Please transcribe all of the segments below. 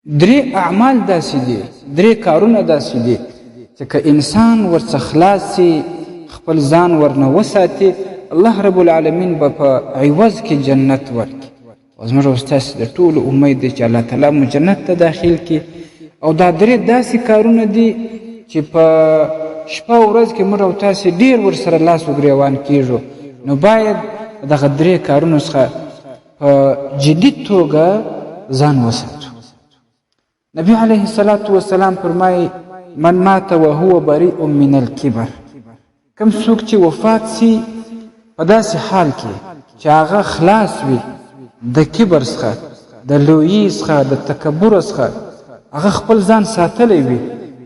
درې اعمال داسې دي، درې کارونه داسې دي چې که انسان ورڅخه خلاص سي، خپل ځان ورنه وساتي، الله رب العالمین به په عوض کې جنت ورکړي. او زموږ او ستاسې د ټولو امید دی چې الله تعالی مو جنت ته داخل کړي. او دا درې داسې کارونه دي چې په شپه او ورځ کې موږ او تاسې ډېر ورسره لاس و ګرېوان کېږو. نو باید دغه درې کارونو څخه په جدي توګه ځان وساتو. نبی علیه الصلاة والسلام فرمایي من مات وهو بریء من الکبر، کم څوک چې وفات سي په داسې حال کې چې هغه خلاص وي د کبر څخه، د لویي څخه، د تکبر څخه، هغه خپل ځان ساتلی وي،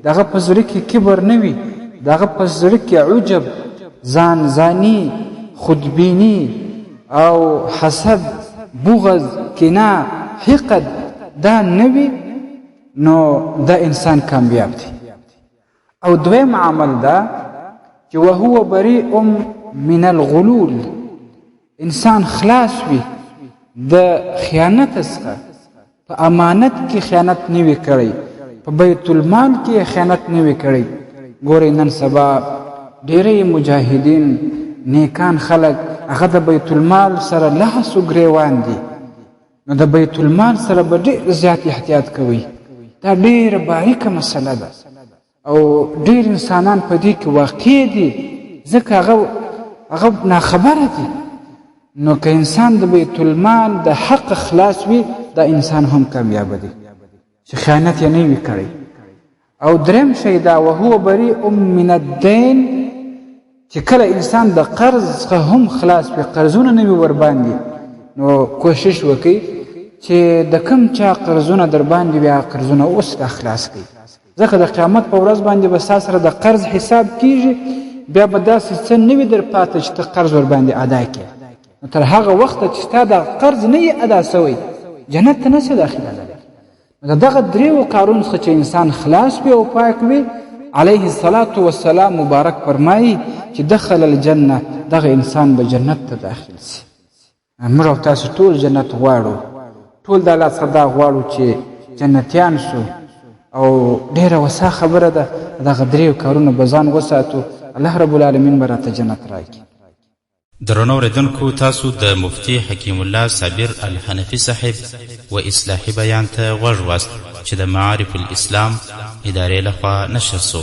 دغه په زړه کې کبر نه وي، دغه په زړه کې عجب، ځان ځاني، خودبیني او حسد، بغض، کینه، حقد دا نه وي، نو دا انسان کامیاب دی. او دویم عمل دا چې وهو بریء من الغلول، انسان خلاص وي د خیانت څخه، په امانت کې خیانت نه وي کړی، په بیت المال کې خیانت نه وي کړی. ګورئ نن سبا ډېری مجاهدین نیکان خلک هغه د بیت المال سره لاس و ګرېوان دي. نو د بیت المال سره به ډېر زیات احتیاط کوئ. دا ډېره باریکه مسله ده او ډېر انسانان په دې کې واقع دي، ځکه هغه ناخبره دي. نو که انسان د بیت المال د حق خلاص وي، دا انسان هم کامیابه دی چې خیانت یې نه وي کړی. او دریم شی دا وهو بریء من الدین، چې کله انسان د قرض څخه هم خلاص وي، قرضونه نه وي ورباندې، نو کوشش وکړي چې د کم چا قرضونه در باندې وي، هغه قرضونه اوس خلاص کړي. ځکه د قیامت په ورځ باندې به ستا سره د قرض حساب کېږي، بیا به داسې څه نه وي در پاته چې ته قرض ورباندې ادا کړې. نو تر هغه وخته چې ستا د قرض نه یې ادا سوی، جنت ته نه سې داخلېدلی. نو د دغه دریو کارونو څخه چې انسان خلاص وي او پاک وي، علیه الصلاة والسلام مبارک فرمایي چې دخل الجنه، دغه انسان به جنت ته داخل سي. موږ او تاسو ټول جنت غواړو، ټول د الله څخه دا غواړو چې جنتیان شو. او ډېره وسا خبره ده، دغه دریو کارونه به ځان وساتو، الله رب العالمین به راته جنت راکړي. درنو اوریدونکو، تاسو د مفتي حکیم الله صابر الحنفي صاحب و اصلاحي بیان ته غوږ واست چې د معارف الاسلام ادارې لخوا نشر سو.